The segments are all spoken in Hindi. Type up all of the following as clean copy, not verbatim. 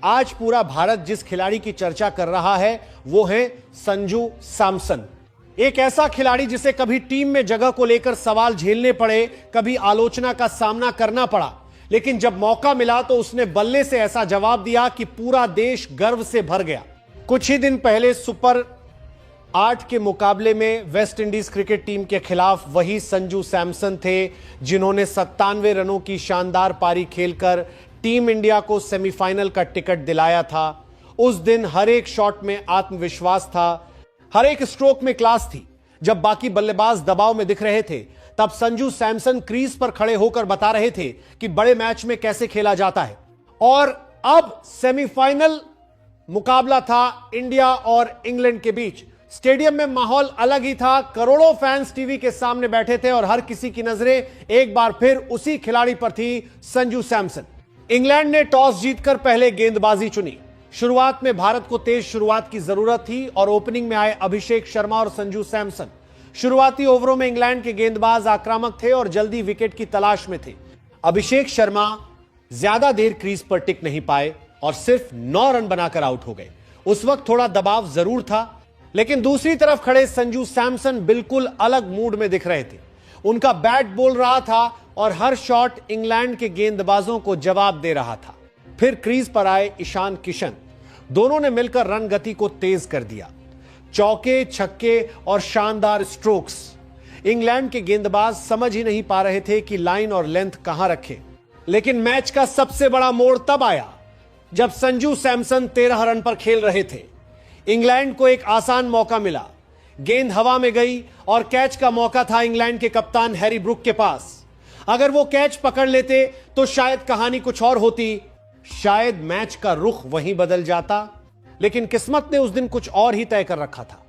आज पूरा भारत जिस खिलाड़ी की चर्चा कर रहा है वो है संजू सैमसन। एक ऐसा खिलाड़ी जिसे कभी टीम में जगह को लेकर सवाल झेलने पड़े, कभी आलोचना का सामना करना पड़ा, लेकिन जब मौका मिला तो उसने बल्ले से ऐसा जवाब दिया कि पूरा देश गर्व से भर गया। कुछ ही दिन पहले सुपर 8 के मुकाबले में वेस्ट इंडीज क्रिकेट टीम के खिलाफ वही संजू सैमसन थे जिन्होंने 97 रनों की शानदार पारी खेलकर टीम इंडिया को सेमीफाइनल का टिकट दिलाया था। उस दिन हर एक शॉट में आत्मविश्वास था, हर एक स्ट्रोक में क्लास थी। जब बाकी बल्लेबाज दबाव में दिख रहे थे तब संजू सैमसन क्रीज पर खड़े होकर बता रहे थे कि बड़े मैच में कैसे खेला जाता है। और अब सेमीफाइनल मुकाबला था इंडिया और इंग्लैंड के बीच। स्टेडियम में माहौल अलग ही था, करोड़ों फैंस टीवी के सामने बैठे थे और हर किसी की नजरें एक बार फिर उसी खिलाड़ी पर थी, संजू सैमसन। इंग्लैंड ने टॉस जीतकर पहले गेंदबाजी चुनी। शुरुआत में भारत को तेज शुरुआत की जरूरत थी और ओपनिंग में आए अभिषेक शर्मा और संजू सैमसन। शुरुआती ओवरों में इंग्लैंड के गेंदबाज आक्रामक थे और जल्दी विकेट की तलाश में थे। अभिषेक शर्मा ज्यादा देर क्रीज पर टिक नहीं पाए और सिर्फ 9 रन बनाकर आउट हो गए। उस वक्त थोड़ा दबाव जरूर था, लेकिन दूसरी तरफ खड़े संजू सैमसन बिल्कुल अलग मूड में दिख रहे थे। उनका बैट बोल रहा था और हर शॉट इंग्लैंड के गेंदबाजों को जवाब दे रहा था। फिर क्रीज पर आए ईशान किशन। दोनों ने मिलकर रन गति को तेज कर दिया। चौके, छक्के और शानदार स्ट्रोक्स। इंग्लैंड के गेंदबाज समझ ही नहीं पा रहे थे कि लाइन और लेंथ कहां रखें। लेकिन मैच का सबसे बड़ा मोड़ तब आया जब संजू सैमसन 13 रन पर खेल रहे थे। इंग्लैंड को एक आसान मौका मिला। गेंद हवा में गई और कैच का मौका था इंग्लैंड के कप्तान हैरी ब्रूक के पास। अगर वो कैच पकड़ लेते तो शायद कहानी कुछ और होती, शायद मैच का रुख वहीं बदल जाता। लेकिन किस्मत ने उस दिन कुछ और ही तय कर रखा था।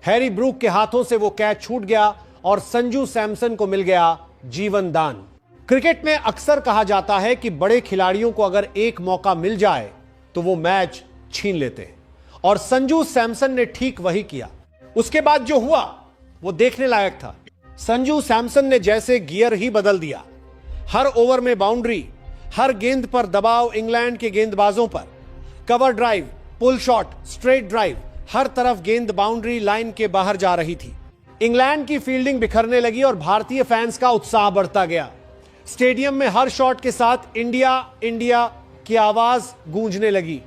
हैरी ब्रूक के हाथों से वो कैच छूट गया और संजू सैमसन को मिल गया जीवन दान। क्रिकेट में अक्सर कहा जाता है कि बड़े खिलाड़ियों को अगर एक मौका मिल जाए तो वो मैच छीन लेते हैं, और संजू सैमसन ने ठीक वही किया। उसके बाद जो हुआ वो देखने लायक था। संजू सैमसन ने जैसे गियर ही बदल दिया। हर ओवर में बाउंड्री, हर गेंद पर दबाव इंग्लैंड के गेंदबाजों पर। Cover drive, pull shot, straight drive, हर तरफ गेंद बाउंड्री लाइन के बाहर जा रही थी। इंग्लैंड की फील्डिंग बिखरने लगी और भारतीय फैंस का उत्साह बढ़ता गया। स्टेडियम में हर शॉट के साथ इंडिया इंडिया की आवाज गूंजने लगी।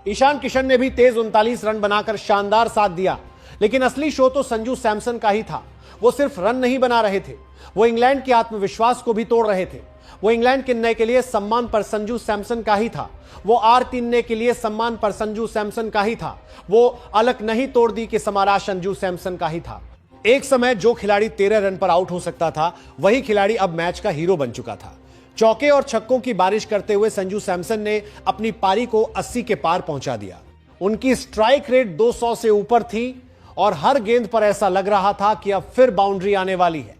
ईशान किशन ने भी तेज 39 रन बनाकर शानदार साथ दिया। लेकिन असली शो तो संजू सैमसन का ही था। वो सिर्फ रन नहीं बना रहे थे, वो इंग्लैंड के आत्मविश्वास को भी तोड़ रहे थे। वो इंग्लैंड के नए के लिए सम्मान पर संजू सैमसन का ही था। वो R3 के लिए सम्मान पर संजू सैमसन का ही था। वो अलग नहीं तोड़ दी कि समारा संजू सैमसन का ही था। एक समय जो खिलाड़ी 13 रन पर आउट हो सकता था, वही खिलाड़ी अब मैच का हीरो बन चुका था। चौके और छक्कों की बारिश करते हुए संजू सैमसन ने अपनी पारी को 80 के पार पहुंचा दिया। उनकी स्ट्राइक रेट 200 से ऊपर थी और हर गेंद पर ऐसा लग रहा था कि अब फिर बाउंड्री आने वाली है।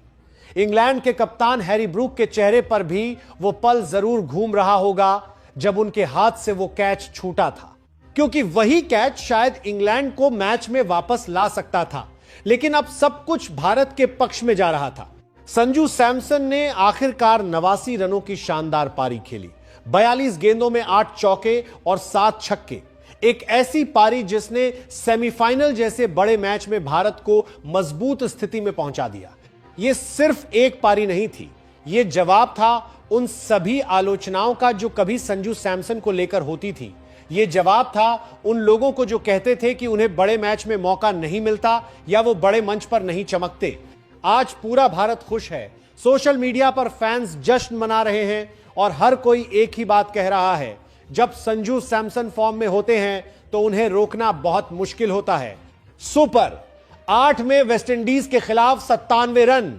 इंग्लैंड के कप्तान हैरी ब्रूक के चेहरे पर भी वो पल जरूर घूम रहा होगा जब उनके हाथ से वो कैच छूटा था, क्योंकि वही कैच शायद इंग्लैंड को मैच में वापस ला सकता था। लेकिन अब सब कुछ भारत के पक्ष में जा रहा था। संजू सैमसन ने आखिरकार 89 रनों की शानदार पारी खेली। 42 गेंदों में 8 चौके और 7 छक्के। एक ऐसी पारी जिसने सेमीफाइनल जैसे बड़े मैच में भारत को मजबूत स्थिति में पहुंचा दिया। यह सिर्फ एक पारी नहीं थी, यह जवाब था उन सभी आलोचनाओं का जो कभी संजू सैमसन को लेकर होती थी। यह जवाब था उन लोगों को जो कहते थे कि उन्हें बड़े मैच में मौका नहीं मिलता या वो बड़े मंच पर नहीं चमकते। आज पूरा भारत खुश है। सोशल मीडिया पर फैंस जश्न मना रहे हैं और हर कोई एक ही बात कह रहा है, जब संजू सैमसन फॉर्म में होते हैं तो उन्हें रोकना बहुत मुश्किल होता है। सुपर 8 में वेस्टइंडीज के खिलाफ 97 रन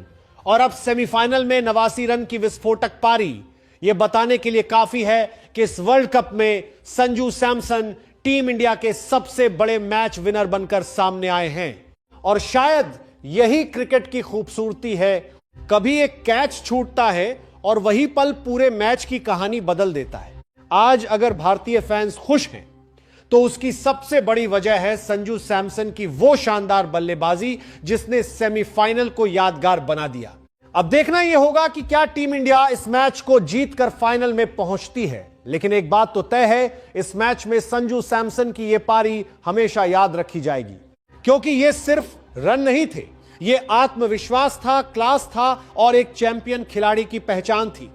और अब सेमीफाइनल में 89 रन की विस्फोटक पारी। यह बताने के लिए काफी है कि इस वर्ल्ड कप में संजू सैमसन टीम इंडिया के सबसे बड़े मैच विनर बनकर सामने आए हैं। और शायद यही क्रिकेट की खूबसूरती है। कभी एक कैच छूटता है और वही पल पूरे मैच की कहानी बदल देता है। आज अगर भारतीय फैंस खुश हैं तो उसकी सबसे बड़ी वजह है संजू सैमसन की वो शानदार बल्लेबाजी जिसने सेमीफाइनल को यादगार बना दिया। अब देखना यह होगा कि क्या टीम इंडिया इस मैच को जीतकर फाइनल में पहुंचती है। लेकिन एक बात तो तय है, इस मैच में संजू सैमसन की यह पारी हमेशा याद रखी जाएगी, क्योंकि ये सिर्फ रन नहीं थे, ये आत्मविश्वास था, क्लास था और एक चैंपियन खिलाड़ी की पहचान थी।